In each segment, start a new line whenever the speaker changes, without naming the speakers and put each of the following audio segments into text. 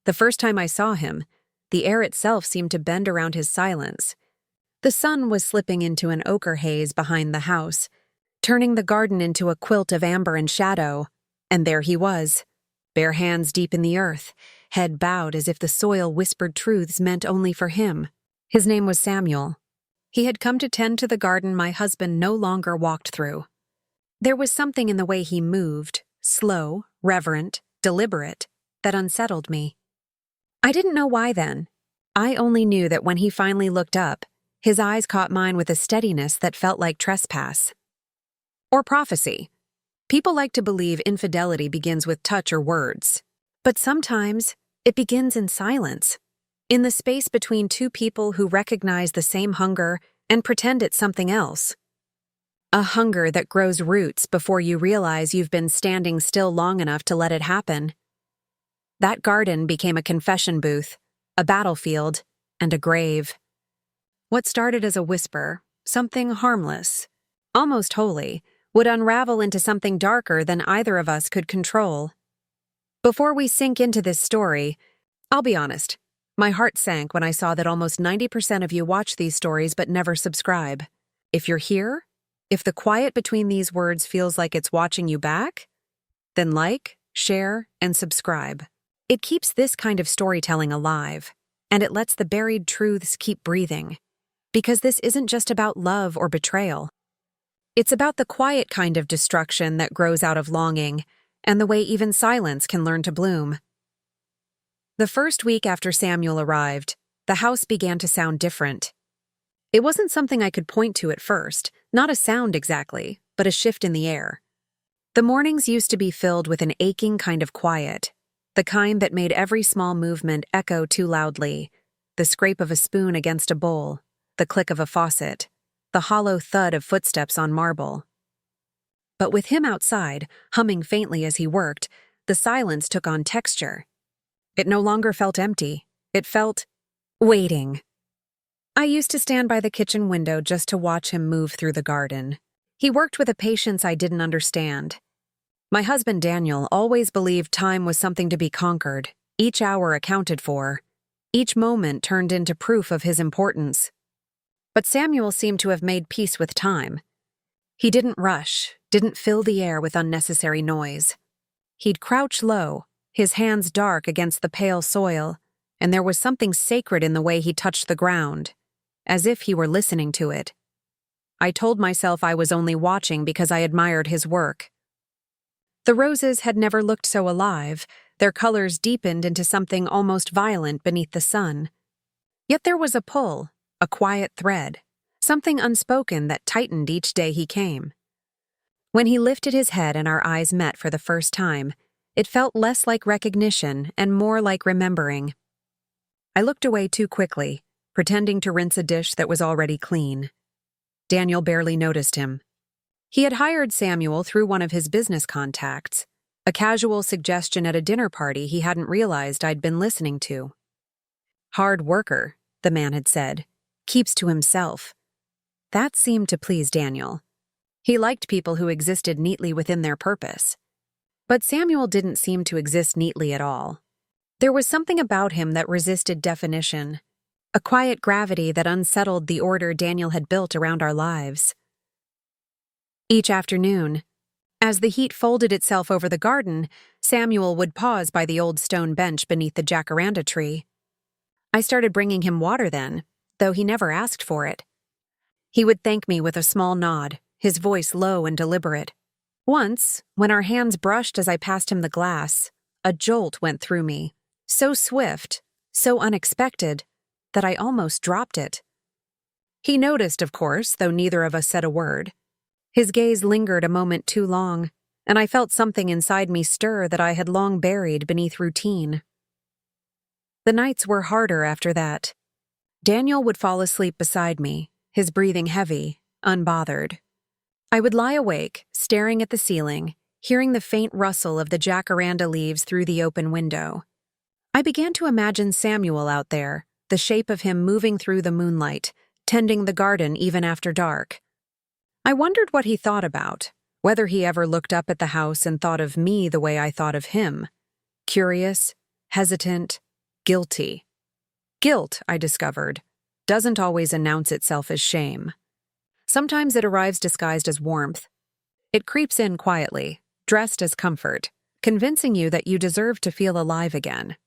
The first time I saw him, the air itself seemed to bend around his silence. The sun was slipping into an ochre haze behind the house, turning the garden into a quilt of amber and shadow, and there he was, bare hands deep in the earth, head bowed as if the soil whispered truths meant only for him. His name was Samuel. He had come to tend to the garden my husband no longer walked through. There was something in the way he moved, slow, reverent, deliberate, that unsettled me. I didn't know why then. I only knew that when he finally looked up, his eyes caught mine with a steadiness that felt like trespass. Or prophecy. People like to believe infidelity begins with touch or words. But sometimes, it begins in silence. In the space between two people who recognize the same hunger and pretend it's something else. A hunger that grows roots before you realize you've been standing still long enough to let it happen. That garden became a confession booth, a battlefield, and a grave. What started as a whisper, something harmless, almost holy, would unravel into something darker than either of us could control. Before we sink into this story, I'll be honest, my heart sank when I saw that almost 90% of you watch these stories but never subscribe. If you're here, if the quiet between these words feels like it's watching you back, then like, share, and subscribe. It keeps this kind of storytelling alive, and it lets the buried truths keep breathing. Because this isn't just about love or betrayal. It's about the quiet kind of destruction that grows out of longing, and the way even silence can learn to bloom. The first week after Samuel arrived, the house began to sound different. It wasn't something I could point to at first, not a sound exactly, but a shift in the air. The mornings used to be filled with an aching kind of quiet, the kind that made every small movement echo too loudly, the scrape of a spoon against a bowl, the click of a faucet, the hollow thud of footsteps on marble. But with him outside, humming faintly as he worked, the silence took on texture. It no longer felt empty. It felt waiting. I used to stand by the kitchen window just to watch him move through the garden. He worked with a patience I didn't understand. My husband Daniel always believed time was something to be conquered, each hour accounted for, each moment turned into proof of his importance. But Samuel seemed to have made peace with time. He didn't rush, didn't fill the air with unnecessary noise. He'd crouch low, his hands dark against the pale soil, and there was something sacred in the way he touched the ground, as if he were listening to it. I told myself I was only watching because I admired his work. The roses had never looked so alive, their colors deepened into something almost violent beneath the sun. Yet there was a pull, a quiet thread, something unspoken that tightened each day he came. When he lifted his head and our eyes met for the first time, it felt less like recognition and more like remembering. I looked away too quickly, pretending to rinse a dish that was already clean. Daniel barely noticed him. He had hired Samuel through one of his business contacts, a casual suggestion at a dinner party he hadn't realized I'd been listening to. Hard worker, the man had said, keeps to himself. That seemed to please Daniel. He liked people who existed neatly within their purpose. But Samuel didn't seem to exist neatly at all. There was something about him that resisted definition, a quiet gravity that unsettled the order Daniel had built around our lives. Each afternoon, as the heat folded itself over the garden, Samuel would pause by the old stone bench beneath the jacaranda tree. I started bringing him water then, though he never asked for it. He would thank me with a small nod, his voice low and deliberate. Once, when our hands brushed as I passed him the glass, a jolt went through me, so swift, so unexpected, that I almost dropped it. He noticed, of course, though neither of us said a word. His gaze lingered a moment too long, and I felt something inside me stir that I had long buried beneath routine. The nights were harder after that. Daniel would fall asleep beside me, his breathing heavy, unbothered. I would lie awake, staring at the ceiling, hearing the faint rustle of the jacaranda leaves through the open window. I began to imagine Samuel out there, the shape of him moving through the moonlight, tending the garden even after dark. I wondered what he thought about, whether he ever looked up at the house and thought of me the way I thought of him. Curious, hesitant, guilty. Guilt, I discovered, doesn't always announce itself as shame. Sometimes it arrives disguised as warmth. It creeps in quietly, dressed as comfort, convincing you that you deserve to feel alive again.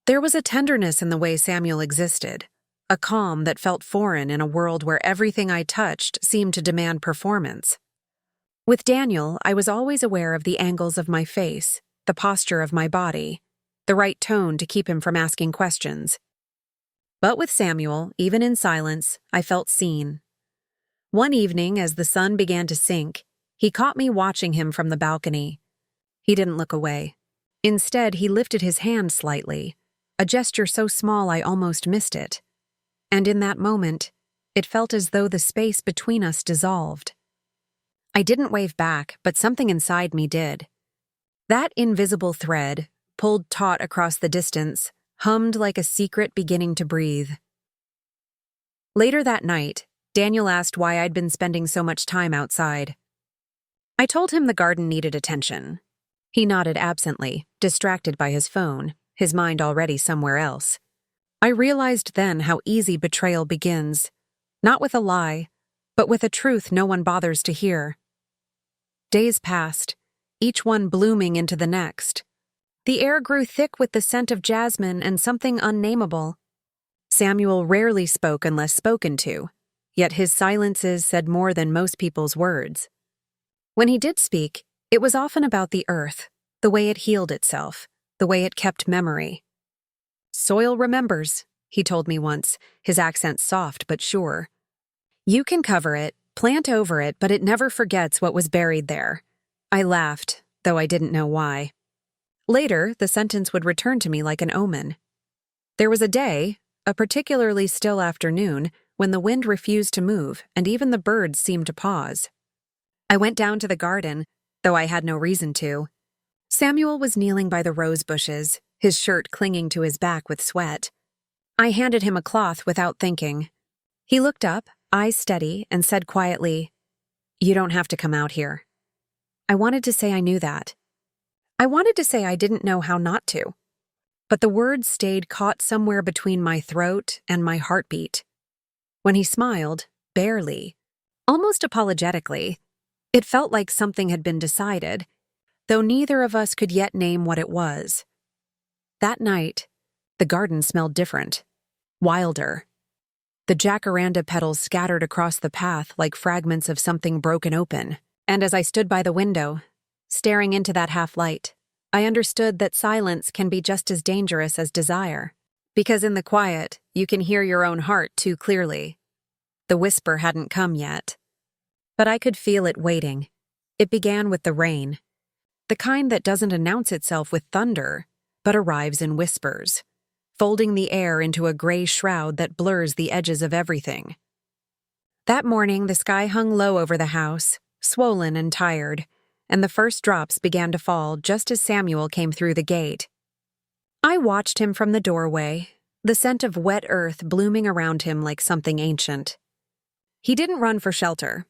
There was a tenderness in the way Samuel existed, a calm that felt foreign in a world where everything I touched seemed to demand performance. With Daniel, I was always aware of the angles of my face, the posture of my body, the right tone to keep him from asking questions. But with Samuel, even in silence, I felt seen. One evening, as the sun began to sink, he caught me watching him from the balcony. He didn't look away. Instead, he lifted his hand slightly, a gesture so small I almost missed it. And in that moment, it felt as though the space between us dissolved. I didn't wave back, but something inside me did. That invisible thread, pulled taut across the distance, hummed like a secret beginning to breathe. Later that night, Daniel asked why I'd been spending so much time outside. I told him the garden needed attention. He nodded absently, distracted by his phone, his mind already somewhere else. I realized then how easy betrayal begins, not with a lie, but with a truth no one bothers to hear. Days passed, each one blooming into the next. The air grew thick with the scent of jasmine and something unnameable. Samuel rarely spoke unless spoken to, yet his silences said more than most people's words. When he did speak, it was often about the earth, the way it healed itself, the way it kept memory. "Soil remembers," he told me once, his accent soft but sure. "You can cover it, plant over it, but it never forgets what was buried there." I laughed, though I didn't know why. Later, the sentence would return to me like an omen. There was a day, a particularly still afternoon, when the wind refused to move and even the birds seemed to pause. I went down to the garden, though I had no reason to. Samuel was kneeling by the rose bushes, his shirt clinging to his back with sweat. I handed him a cloth without thinking. He looked up, eyes steady, and said quietly, "You don't have to come out here." I wanted to say I knew that. I wanted to say I didn't know how not to. But the words stayed caught somewhere between my throat and my heartbeat. When he smiled, barely, almost apologetically, it felt like something had been decided, though neither of us could yet name what it was. That night, the garden smelled different, wilder. The jacaranda petals scattered across the path like fragments of something broken open, and as I stood by the window, staring into that half-light, I understood that silence can be just as dangerous as desire, because in the quiet, you can hear your own heart too clearly. The whisper hadn't come yet, but I could feel it waiting. It began with the rain, the kind that doesn't announce itself with thunder, but arrives in whispers, folding the air into a gray shroud that blurs the edges of everything. That morning, the sky hung low over the house, swollen and tired, and the first drops began to fall just as Samuel came through the gate. I watched him from the doorway, the scent of wet earth blooming around him like something ancient. He didn't run for shelter.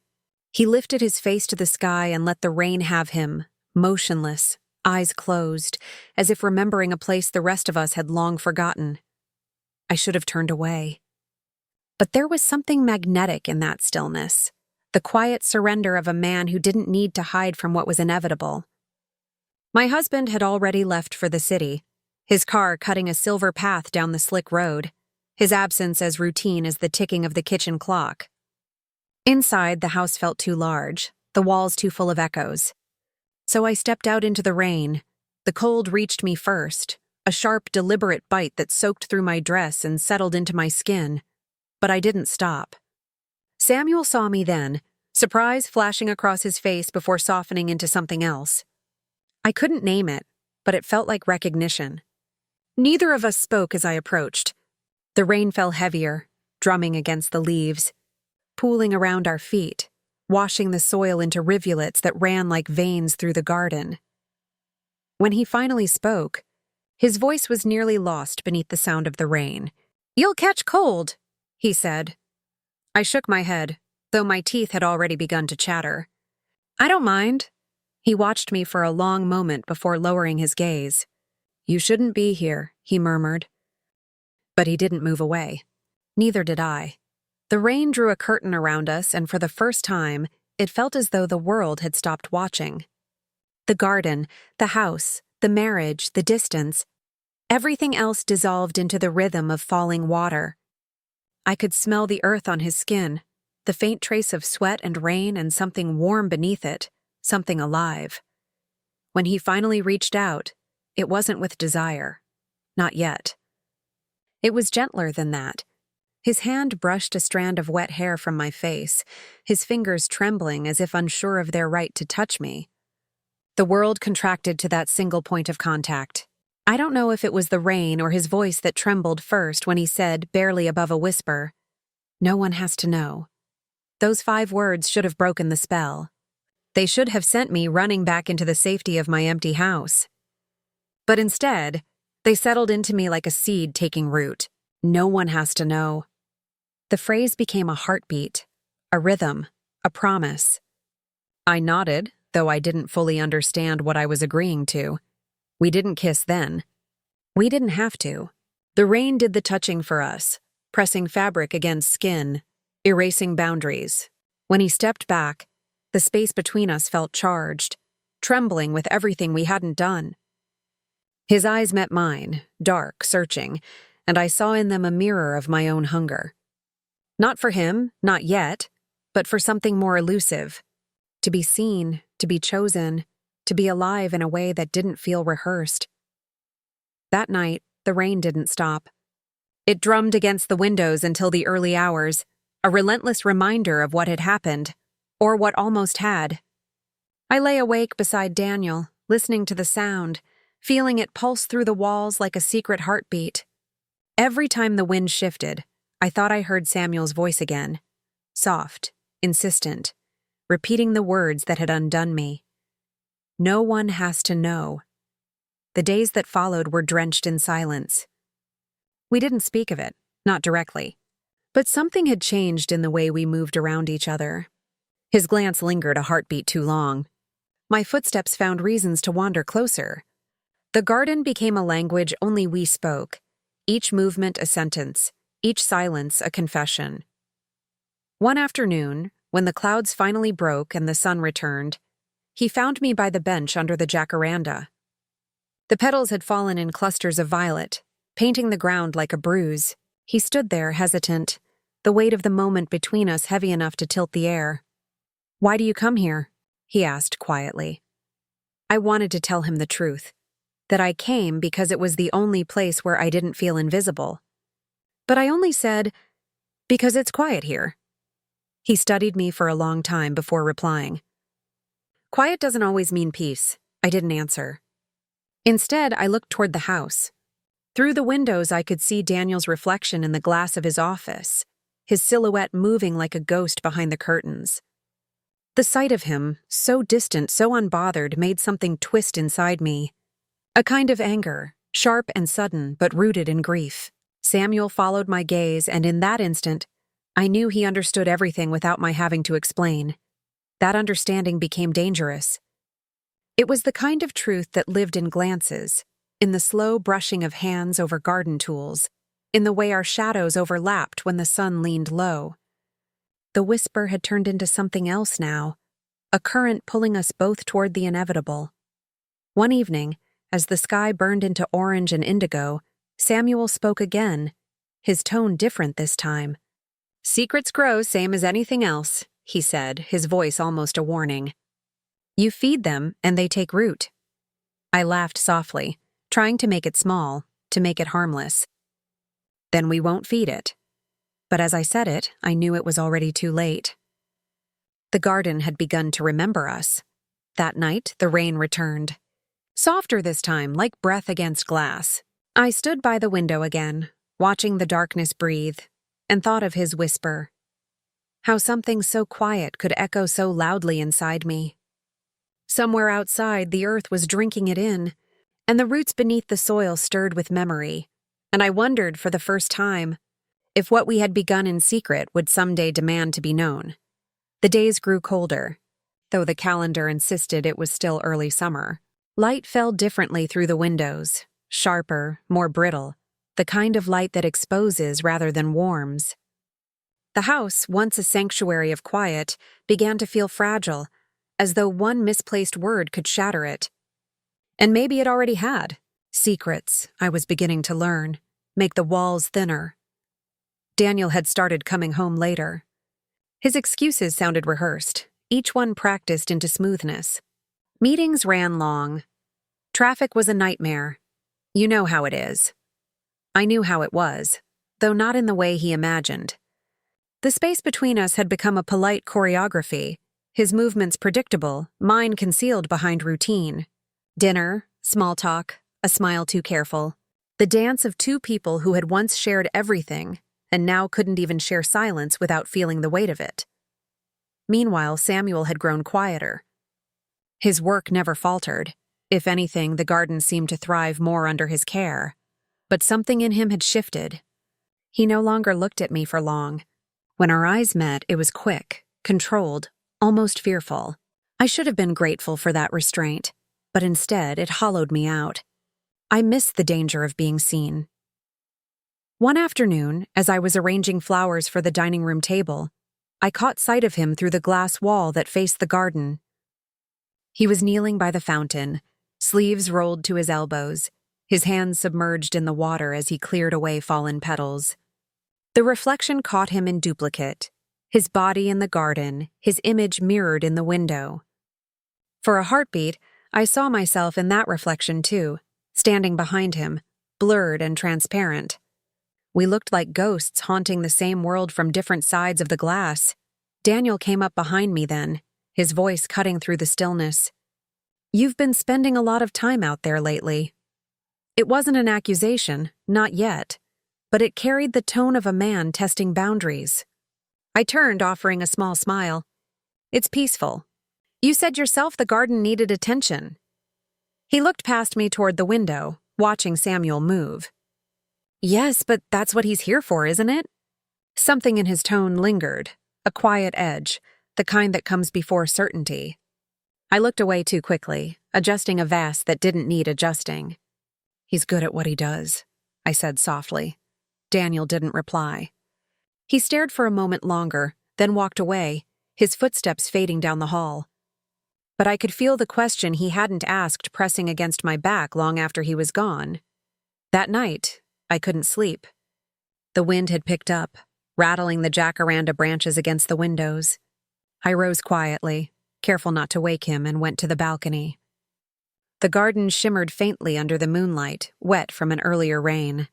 He lifted his face to the sky and let the rain have him, motionless, eyes closed, as if remembering a place the rest of us had long forgotten. I should have turned away. But there was something magnetic in that stillness, the quiet surrender of a man who didn't need to hide from what was inevitable. My husband had already left for the city, his car cutting a silver path down the slick road, his absence as routine as the ticking of the kitchen clock. Inside, the house felt too large, the walls too full of echoes. So I stepped out into the rain. The cold reached me first, a sharp, deliberate bite that soaked through my dress and settled into my skin. But I didn't stop. Samuel saw me then, surprise flashing across his face before softening into something else. I couldn't name it, but it felt like recognition. Neither of us spoke as I approached. The rain fell heavier, drumming against the leaves, pooling around our feet, washing the soil into rivulets that ran like veins through the garden. When he finally spoke, his voice was nearly lost beneath the sound of the rain. "You'll catch cold," he said. I shook my head, though my teeth had already begun to chatter. "I don't mind." He watched me for a long moment before lowering his gaze. "You shouldn't be here," he murmured. But he didn't move away. Neither did I. The rain drew a curtain around us, and for the first time, it felt as though the world had stopped watching. The garden, the house, the marriage, the distance, everything else dissolved into the rhythm of falling water. I could smell the earth on his skin, the faint trace of sweat and rain and something warm beneath it, something alive. When he finally reached out, it wasn't with desire. Not yet. It was gentler than that. His hand brushed a strand of wet hair from my face, his fingers trembling as if unsure of their right to touch me. The world contracted to that single point of contact. I don't know if it was the rain or his voice that trembled first when he said, barely above a whisper, "No one has to know." Those 5 words should have broken the spell. They should have sent me running back into the safety of my empty house. But instead, they settled into me like a seed taking root. No one has to know. The phrase became a heartbeat, a rhythm, a promise. I nodded, though I didn't fully understand what I was agreeing to. We didn't kiss then. We didn't have to. The rain did the touching for us, pressing fabric against skin, erasing boundaries. When he stepped back, the space between us felt charged, trembling with everything we hadn't done. His eyes met mine, dark, searching, and I saw in them a mirror of my own hunger. Not for him, not yet, but for something more elusive. To be seen, to be chosen, to be alive in a way that didn't feel rehearsed. That night, the rain didn't stop. It drummed against the windows until the early hours, a relentless reminder of what had happened, or what almost had. I lay awake beside Daniel, listening to the sound, feeling it pulse through the walls like a secret heartbeat. Every time the wind shifted, I thought I heard Samuel's voice again, soft, insistent, repeating the words that had undone me. No one has to know. The days that followed were drenched in silence. We didn't speak of it, not directly, but something had changed in the way we moved around each other. His glance lingered a heartbeat too long. My footsteps found reasons to wander closer. The garden became a language only we spoke, each movement a sentence, each silence a confession. One afternoon, when the clouds finally broke and the sun returned, he found me by the bench under the jacaranda. The petals had fallen in clusters of violet, painting the ground like a bruise. He stood there, hesitant, the weight of the moment between us heavy enough to tilt the air. "Why do you come here?" he asked quietly. I wanted to tell him the truth, that I came because it was the only place where I didn't feel invisible. But I only said, "Because it's quiet here." He studied me for a long time before replying. "Quiet doesn't always mean peace." I didn't answer. Instead, I looked toward the house. Through the windows, I could see Daniel's reflection in the glass of his office, his silhouette moving like a ghost behind the curtains. The sight of him, so distant, so unbothered, made something twist inside me. A kind of anger, sharp and sudden, but rooted in grief. Samuel followed my gaze, and in that instant, I knew he understood everything without my having to explain. That understanding became dangerous. It was the kind of truth that lived in glances, in the slow brushing of hands over garden tools, in the way our shadows overlapped when the sun leaned low. The whisper had turned into something else now, a current pulling us both toward the inevitable. One evening, as the sky burned into orange and indigo, Samuel spoke again, his tone different this time. "Secrets grow same as anything else," he said, his voice almost a warning. "You feed them, and they take root." I laughed softly, trying to make it small, to make it harmless. "Then we won't feed it." But as I said it, I knew it was already too late. The garden had begun to remember us. That night, the rain returned. Softer this time, like breath against glass. I stood by the window again, watching the darkness breathe, and thought of his whisper. How something so quiet could echo so loudly inside me. Somewhere outside, the earth was drinking it in, and the roots beneath the soil stirred with memory, and I wondered for the first time if what we had begun in secret would someday demand to be known. The days grew colder, though the calendar insisted it was still early summer. Light fell differently through the windows, sharper, more brittle, the kind of light that exposes rather than warms. The house, once a sanctuary of quiet, began to feel fragile, as though one misplaced word could shatter it. And maybe it already had. Secrets, I was beginning to learn, make the walls thinner. Daniel had started coming home later. His excuses sounded rehearsed, each one practiced into smoothness. Meetings ran long. Traffic was a nightmare. You know how it is. I knew how it was, though not in the way he imagined. The space between us had become a polite choreography, his movements predictable, mine concealed behind routine. Dinner, small talk, a smile too careful. The dance of two people who had once shared everything and now couldn't even share silence without feeling the weight of it. Meanwhile, Samuel had grown quieter. His work never faltered. If anything, the garden seemed to thrive more under his care. But something in him had shifted. He no longer looked at me for long. When our eyes met, it was quick, controlled, almost fearful. I should have been grateful for that restraint, but instead it hollowed me out. I missed the danger of being seen. One afternoon, as I was arranging flowers for the dining room table, I caught sight of him through the glass wall that faced the garden. He was kneeling by the fountain, sleeves rolled to his elbows, his hands submerged in the water as he cleared away fallen petals. The reflection caught him in duplicate, his body in the garden, his image mirrored in the window. For a heartbeat, I saw myself in that reflection too, standing behind him, blurred and transparent. We looked like ghosts haunting the same world from different sides of the glass. Daniel came up behind me then, his voice cutting through the stillness. "You've been spending a lot of time out there lately." It wasn't an accusation, not yet, but it carried the tone of a man testing boundaries. I turned, offering a small smile. "It's peaceful. You said yourself the garden needed attention." He looked past me toward the window, watching Samuel move. "Yes, but that's what he's here for, isn't it?" Something in his tone lingered, a quiet edge, the kind that comes before certainty. I looked away too quickly, adjusting a vase that didn't need adjusting. "He's good at what he does," I said softly. Daniel didn't reply. He stared for a moment longer, then walked away, his footsteps fading down the hall. But I could feel the question he hadn't asked pressing against my back long after he was gone. That night, I couldn't sleep. The wind had picked up, rattling the jacaranda branches against the windows. I rose quietly, careful not to wake him, and went to the balcony. The garden shimmered faintly under the moonlight, wet from an earlier rain.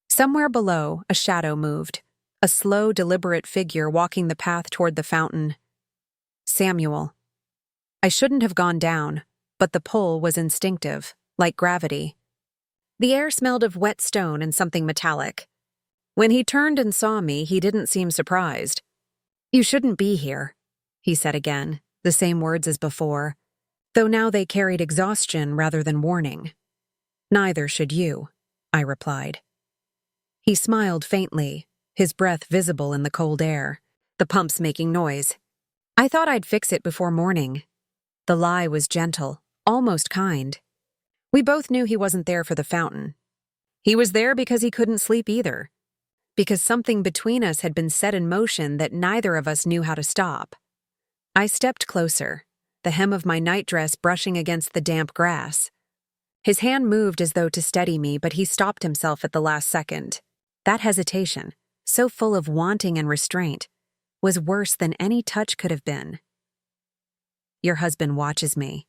Somewhere below, a shadow moved, a slow, deliberate figure walking the path toward the fountain. Samuel. I shouldn't have gone down, but the pull was instinctive, like gravity. The air smelled of wet stone and something metallic. When he turned and saw me, he didn't seem surprised. "You shouldn't be here," he said again, the same words as before, though now they carried exhaustion rather than warning. "Neither should you," I replied. He smiled faintly, his breath visible in the cold air, the pumps making noise. "I thought I'd fix it before morning." The lie was gentle, almost kind. We both knew he wasn't there for the fountain. He was there because he couldn't sleep either, because something between us had been set in motion that neither of us knew how to stop. I stepped closer, the hem of my nightdress brushing against the damp grass. His hand moved as though to steady me, but he stopped himself at the last second. That hesitation, so full of wanting and restraint, was worse than any touch could have been. "Your husband watches me,"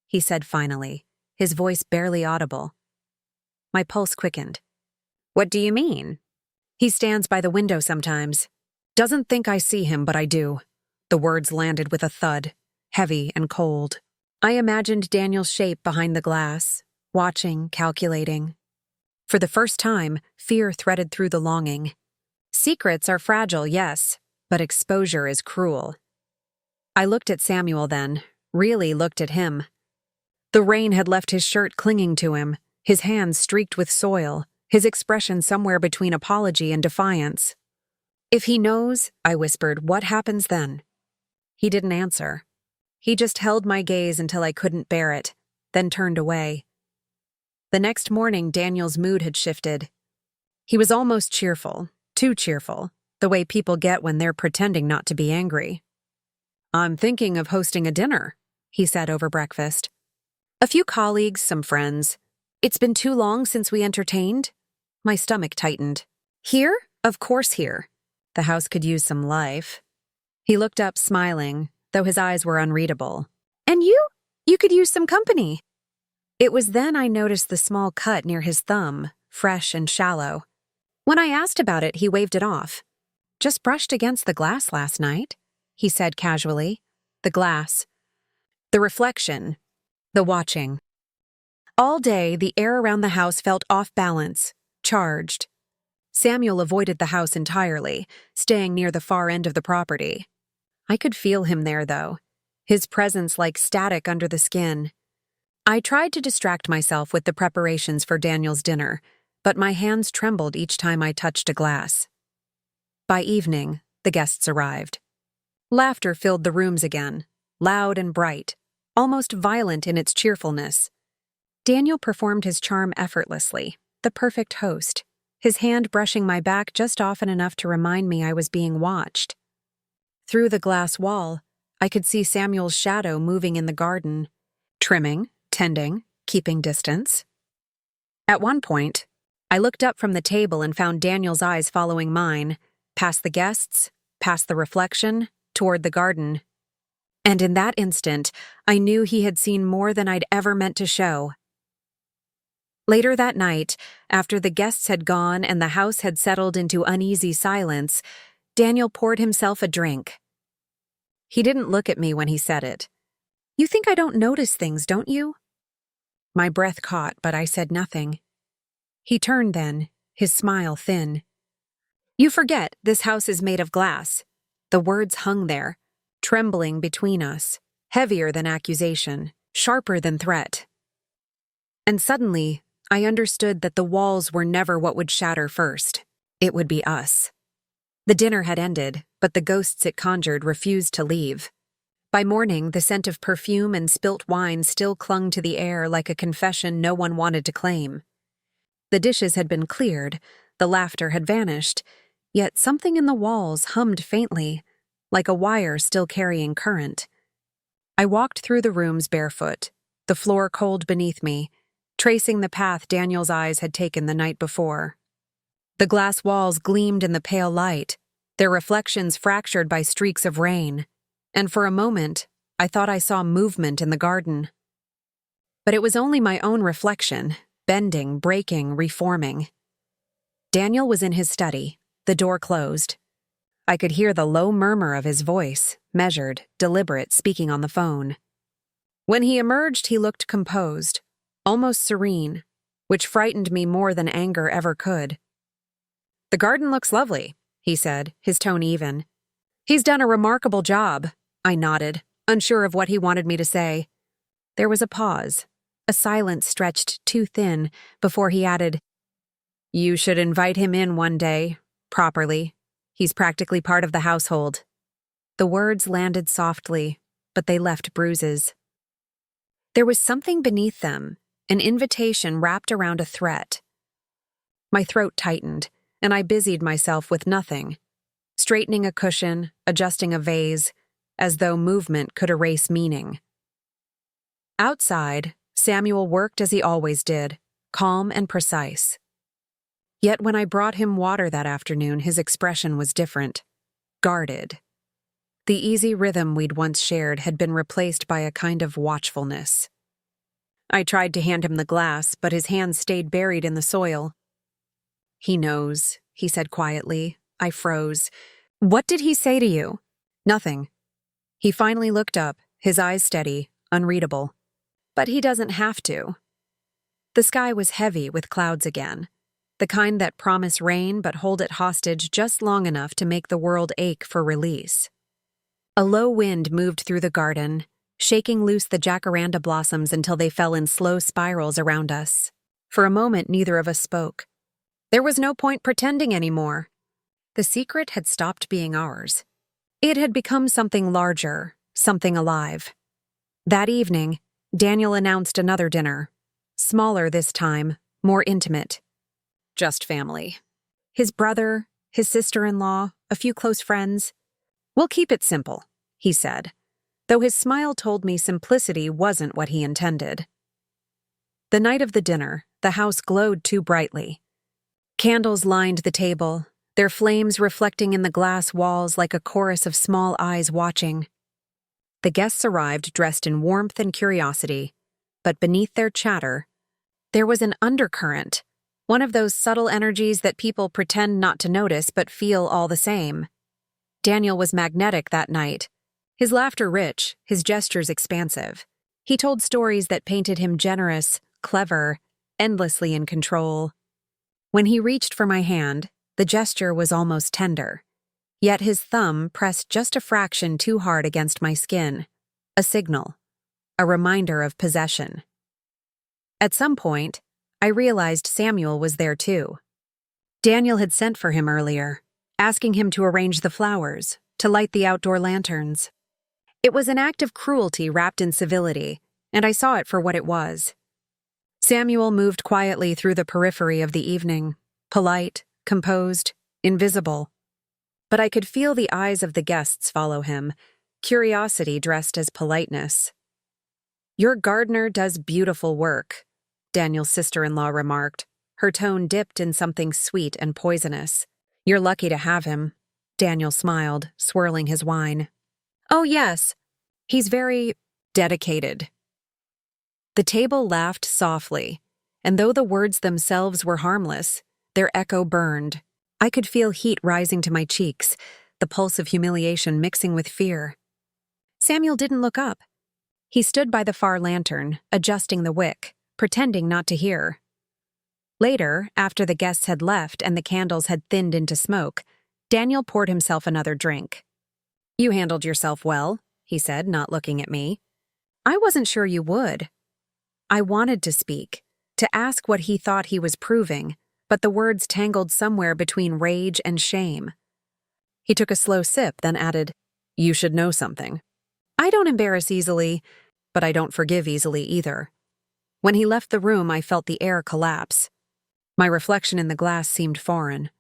he said finally, his voice barely audible. My pulse quickened. "What do you mean?" "He stands by the window sometimes. Doesn't think I see him, but I do." The words landed with a thud, heavy and cold. I imagined Daniel's shape behind the glass, watching, calculating. For the first time, fear threaded through the longing. Secrets are fragile, yes, but exposure is cruel. I looked at Samuel then, really looked at him. The rain had left his shirt clinging to him, his hands streaked with soil, his expression somewhere between apology and defiance. "If he knows," I whispered, "what happens then?" He didn't answer. He just held my gaze until I couldn't bear it, then turned away. The next morning, Daniel's mood had shifted. He was almost cheerful, too cheerful, the way people get when they're pretending not to be angry. "I'm thinking of hosting a dinner," he said over breakfast. "A few colleagues, some friends. It's been too long since we entertained." My stomach tightened. "Here? Of course here. The house could use some life." He looked up, smiling, though his eyes were unreadable. "And you? You could use some company." It was then I noticed the small cut near his thumb, fresh and shallow. When I asked about it, he waved it off. "Just brushed against the glass last night," he said casually. The glass. The reflection. The watching. All day, the air around the house felt off balance, charged. Samuel avoided the house entirely, staying near the far end of the property. I could feel him there, though, his presence like static under the skin. I tried to distract myself with the preparations for Daniel's dinner, but my hands trembled each time I touched a glass. By evening, the guests arrived. Laughter filled the rooms again, loud and bright, almost violent in its cheerfulness. Daniel performed his charm effortlessly, the perfect host, his hand brushing my back just often enough to remind me I was being watched. Through the glass wall, I could see Samuel's shadow moving in the garden, trimming, tending, keeping distance. At one point, I looked up from the table and found Daniel's eyes following mine, past the guests, past the reflection, toward the garden. And in that instant, I knew he had seen more than I'd ever meant to show. Later that night, after the guests had gone and the house had settled into uneasy silence, Daniel poured himself a drink. He didn't look at me when he said it. "You think I don't notice things, don't you?" My breath caught, but I said nothing. He turned then, his smile thin. "You forget this house is made of glass." The words hung there, trembling between us, heavier than accusation, sharper than threat. And suddenly, I understood that the walls were never what would shatter first. It would be us. The dinner had ended, but the ghosts it conjured refused to leave. By morning, the scent of perfume and spilt wine still clung to the air like a confession no one wanted to claim. The dishes had been cleared, the laughter had vanished, yet something in the walls hummed faintly, like a wire still carrying current. I walked through the rooms barefoot, the floor cold beneath me, tracing the path Daniel's eyes had taken the night before. The glass walls gleamed in the pale light, their reflections fractured by streaks of rain, and for a moment, I thought I saw movement in the garden. But it was only my own reflection, bending, breaking, reforming. Daniel was in his study, the door closed. I could hear the low murmur of his voice, measured, deliberate, speaking on the phone. When he emerged, he looked composed, almost serene, which frightened me more than anger ever could. "The garden looks lovely," he said, his tone even. "He's done a remarkable job," I nodded, unsure of what he wanted me to say. There was a pause, a silence stretched too thin, before he added, "You should invite him in one day, properly. He's practically part of the household." The words landed softly, but they left bruises. There was something beneath them, an invitation wrapped around a threat. My throat tightened, and I busied myself with nothing, straightening a cushion, adjusting a vase, as though movement could erase meaning. Outside, Samuel worked as he always did, calm and precise. Yet when I brought him water that afternoon, his expression was different, guarded. The easy rhythm we'd once shared had been replaced by a kind of watchfulness. I tried to hand him the glass, but his hands stayed buried in the soil. "He knows," he said quietly. I froze. "What did he say to you?" "Nothing." He finally looked up, his eyes steady, unreadable. "But he doesn't have to." The sky was heavy with clouds again, the kind that promise rain but hold it hostage just long enough to make the world ache for release. A low wind moved through the garden, shaking loose the jacaranda blossoms until they fell in slow spirals around us. For a moment, neither of us spoke. There was no point pretending anymore. The secret had stopped being ours. It had become something larger, something alive. That evening, Daniel announced another dinner. Smaller this time, more intimate. Just family. His brother, his sister-in-law, a few close friends. We'll keep it simple, he said, though his smile told me simplicity wasn't what he intended. The night of the dinner, the house glowed too brightly. Candles lined the table, their flames reflecting in the glass walls like a chorus of small eyes watching. The guests arrived dressed in warmth and curiosity, but beneath their chatter, there was an undercurrent, one of those subtle energies that people pretend not to notice but feel all the same. Daniel was magnetic that night, his laughter rich, his gestures expansive. He told stories that painted him generous, clever, endlessly in control. When he reached for my hand, the gesture was almost tender. Yet his thumb pressed just a fraction too hard against my skin. A signal. A reminder of possession. At some point, I realized Samuel was there too. Daniel had sent for him earlier, asking him to arrange the flowers, to light the outdoor lanterns. It was an act of cruelty wrapped in civility, and I saw it for what it was. Samuel moved quietly through the periphery of the evening, polite, composed, invisible. But I could feel the eyes of the guests follow him, curiosity dressed as politeness. "Your gardener does beautiful work," Daniel's sister-in-law remarked, her tone dipped in something sweet and poisonous. "You're lucky to have him," Daniel smiled, swirling his wine. "Oh, yes. He's very dedicated." The table laughed softly, and though the words themselves were harmless, their echo burned. I could feel heat rising to my cheeks, the pulse of humiliation mixing with fear. Samuel didn't look up. He stood by the far lantern, adjusting the wick, pretending not to hear. Later, after the guests had left and the candles had thinned into smoke, Daniel poured himself another drink. "You handled yourself well," he said, not looking at me. "I wasn't sure you would." I wanted to speak, to ask what he thought he was proving, but the words tangled somewhere between rage and shame. He took a slow sip, then added, "You should know something. I don't embarrass easily, but I don't forgive easily either." When he left the room, I felt the air collapse. My reflection in the glass seemed foreign,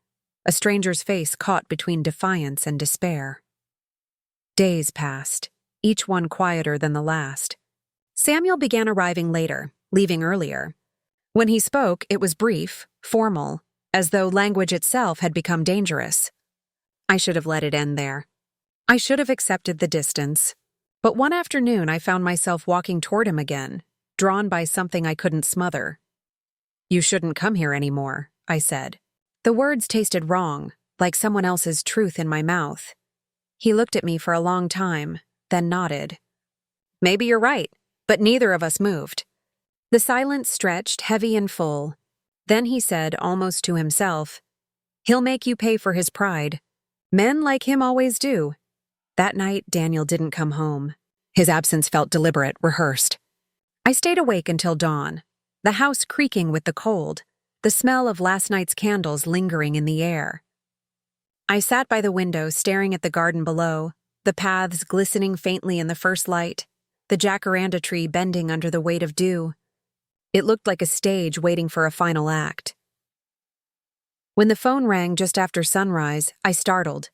a stranger's face caught between defiance and despair. Days passed, each one quieter than the last. Samuel began arriving later, leaving earlier. When he spoke, it was brief, formal, as though language itself had become dangerous. I should have let it end there. I should have accepted the distance. But one afternoon I found myself walking toward him again, drawn by something I couldn't smother. "You shouldn't come here anymore," I said. The words tasted wrong, like someone else's truth in my mouth. He looked at me for a long time, then nodded. "Maybe you're right, but neither of us moved." The silence stretched heavy and full. Then he said, almost to himself, "He'll make you pay for his pride. Men like him always do." That night, Daniel didn't come home. His absence felt deliberate, rehearsed. I stayed awake until dawn, the house creaking with the cold, the smell of last night's candles lingering in the air. I sat by the window staring at the garden below, the paths glistening faintly in the first light, the jacaranda tree bending under the weight of dew. It looked like a stage waiting for a final act. When the phone rang just after sunrise, I startled.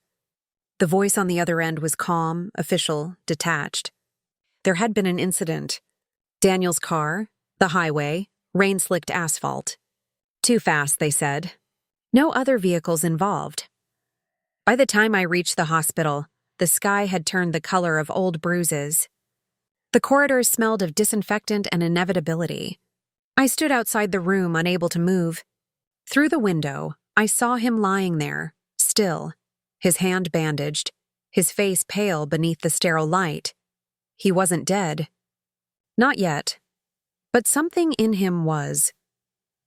The voice on the other end was calm, official, detached. There had been an incident. Daniel's car, the highway, rain-slicked asphalt. Too fast, they said. No other vehicles involved. By the time I reached the hospital, the sky had turned the color of old bruises. The corridors smelled of disinfectant and inevitability. I stood outside the room, unable to move. Through the window, I saw him lying there, still, his hand bandaged, his face pale beneath the sterile light. He wasn't dead. Not yet. But something in him was.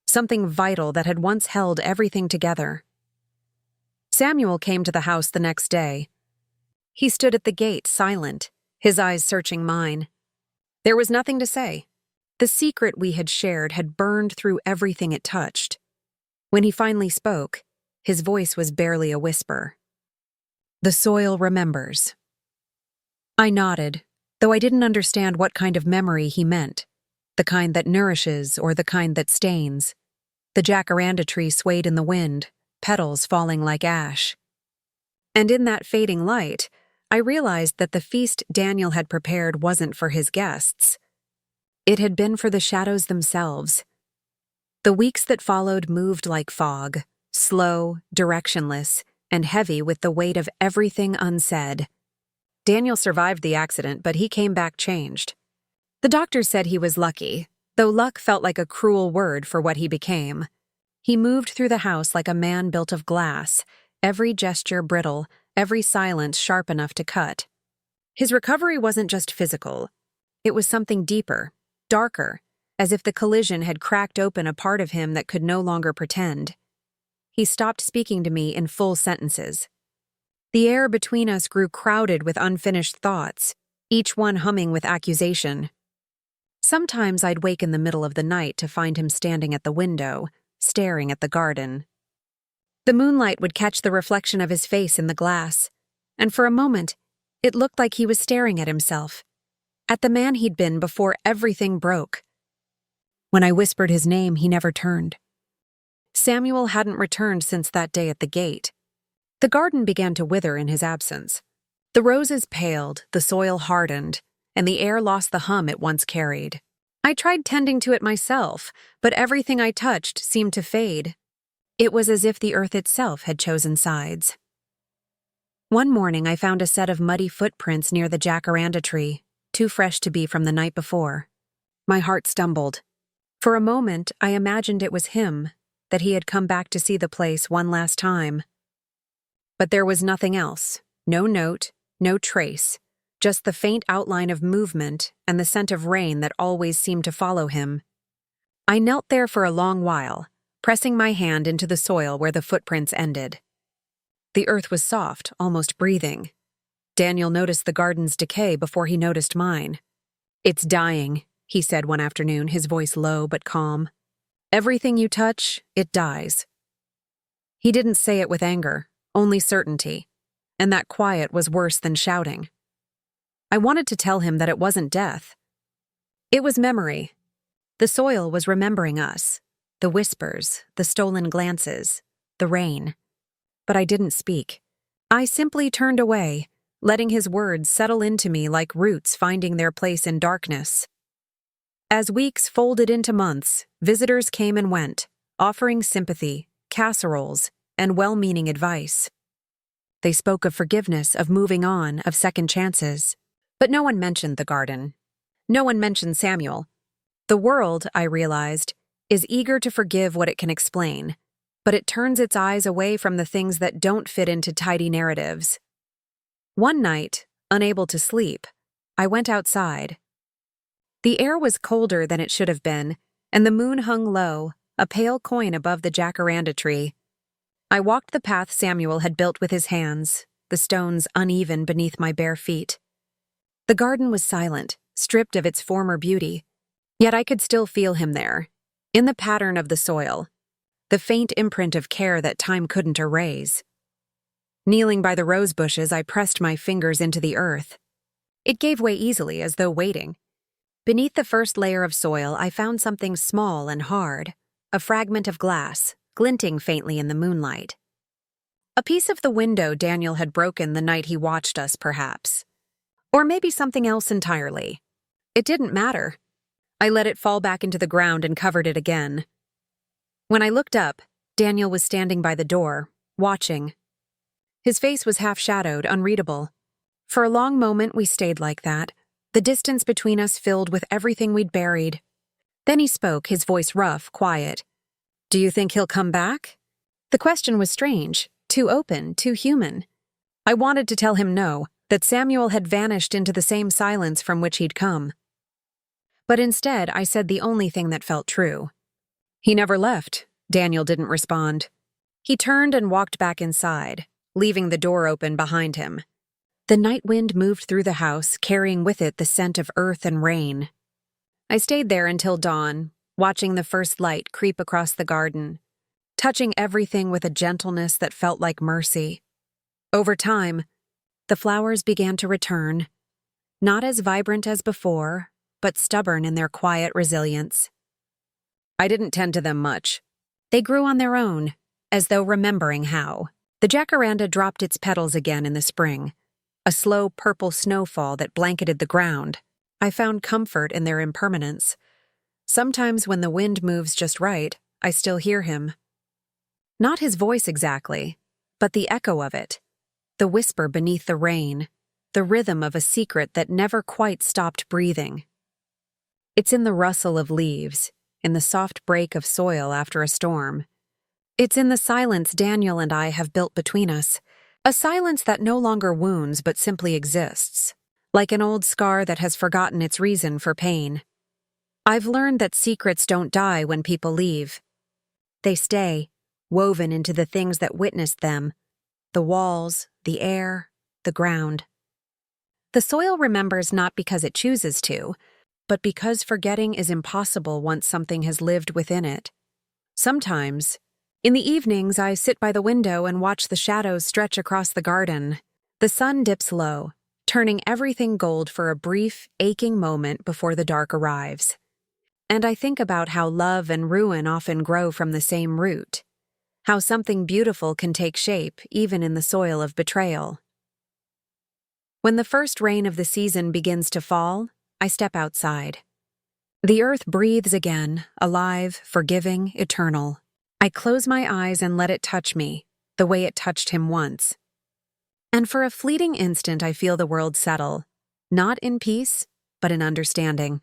Something vital that had once held everything together. Samuel came to the house the next day. He stood at the gate, silent, his eyes searching mine. There was nothing to say. The secret we had shared had burned through everything it touched. When he finally spoke, his voice was barely a whisper. "The soil remembers." I nodded, though I didn't understand what kind of memory he meant. the kind that nourishes or the kind that stains. The jacaranda tree swayed in the wind, petals falling like ash. And in that fading light, I realized that the feast Daniel had prepared wasn't for his guests. It had been for the shadows themselves. The weeks that followed moved like fog, slow, directionless, and heavy with the weight of everything unsaid. Daniel survived the accident, but he came back changed. The doctor said he was lucky, though luck felt like a cruel word for what he became. He moved through the house like a man built of glass, every gesture brittle, every silence sharp enough to cut. His recovery wasn't just physical. It was something deeper, darker, as if the collision had cracked open a part of him that could no longer pretend. He stopped speaking to me in full sentences. The air between us grew crowded with unfinished thoughts, each one humming with accusation. Sometimes I'd wake in the middle of the night to find him standing at the window, staring at the garden. The moonlight would catch the reflection of his face in the glass, and for a moment, it looked like he was staring at himself, at the man he'd been before everything broke. When I whispered his name, he never turned. Samuel hadn't returned since that day at the gate. The garden began to wither in his absence. The roses paled, the soil hardened, and the air lost the hum it once carried. I tried tending to it myself, but everything I touched seemed to fade. It was as if the earth itself had chosen sides. One morning I found a set of muddy footprints near the jacaranda tree, too fresh to be from the night before. My heart stumbled. For a moment, I imagined it was him, that he had come back to see the place one last time. But there was nothing else, no note, no trace, just the faint outline of movement and the scent of rain that always seemed to follow him. I knelt there for a long while, pressing my hand into the soil where the footprints ended. The earth was soft, almost breathing. Daniel noticed the garden's decay before he noticed mine. "It's dying," he said one afternoon, his voice low but calm. "Everything you touch, it dies." He didn't say it with anger, only certainty, and that quiet was worse than shouting. I wanted to tell him that it wasn't death. It was memory. The soil was remembering us, the whispers, the stolen glances, the rain. But I didn't speak. I simply turned away, letting his words settle into me like roots finding their place in darkness. As weeks folded into months, visitors came and went, offering sympathy, casseroles, and well-meaning advice. They spoke of forgiveness, of moving on, of second chances. But no one mentioned the garden. No one mentioned Samuel. The world, I realized, is eager to forgive what it can explain, but it turns its eyes away from the things that don't fit into tidy narratives. One night, unable to sleep, I went outside. The air was colder than it should have been, and the moon hung low, a pale coin above the jacaranda tree. I walked the path Samuel had built with his hands, the stones uneven beneath my bare feet. The garden was silent, stripped of its former beauty, yet I could still feel him there, in the pattern of the soil, the faint imprint of care that time couldn't erase. Kneeling by the rose bushes, I pressed my fingers into the earth. It gave way easily, as though waiting. Beneath the first layer of soil, I found something small and hard, a fragment of glass, glinting faintly in the moonlight. A piece of the window Daniel had broken the night he watched us, perhaps. Or maybe something else entirely. It didn't matter. I let it fall back into the ground and covered it again. When I looked up, Daniel was standing by the door, watching. His face was half-shadowed, unreadable. For a long moment we stayed like that, the distance between us filled with everything we'd buried. Then he spoke, his voice rough, quiet. "Do you think he'll come back?" The question was strange, too open, too human. I wanted to tell him no, that Samuel had vanished into the same silence from which he'd come. But instead, I said the only thing that felt true. "He never left." Daniel didn't respond. He turned and walked back inside, leaving the door open behind him. The night wind moved through the house, carrying with it the scent of earth and rain. I stayed there until dawn, watching the first light creep across the garden, touching everything with a gentleness that felt like mercy. Over time, the flowers began to return, not as vibrant as before, but stubborn in their quiet resilience. I didn't tend to them much. They grew on their own, as though remembering how. The jacaranda dropped its petals again in the spring, a slow purple snowfall that blanketed the ground. I found comfort in their impermanence. Sometimes when the wind moves just right, I still hear him. Not his voice exactly, but the echo of it, the whisper beneath the rain, the rhythm of a secret that never quite stopped breathing. It's in the rustle of leaves, in the soft break of soil after a storm. It's in the silence Daniel and I have built between us, a silence that no longer wounds but simply exists, like an old scar that has forgotten its reason for pain. I've learned that secrets don't die when people leave. They stay, woven into the things that witnessed them, the walls, the air, the ground. The soil remembers not because it chooses to, but because forgetting is impossible once something has lived within it. Sometimes, in the evenings, I sit by the window and watch the shadows stretch across the garden. The sun dips low, turning everything gold for a brief, aching moment before the dark arrives. And I think about how love and ruin often grow from the same root, how something beautiful can take shape even in the soil of betrayal. When the first rain of the season begins to fall, I step outside. The earth breathes again, alive, forgiving, eternal. I close my eyes and let it touch me, the way it touched him once. And for a fleeting instant I feel the world settle, not in peace, but in understanding.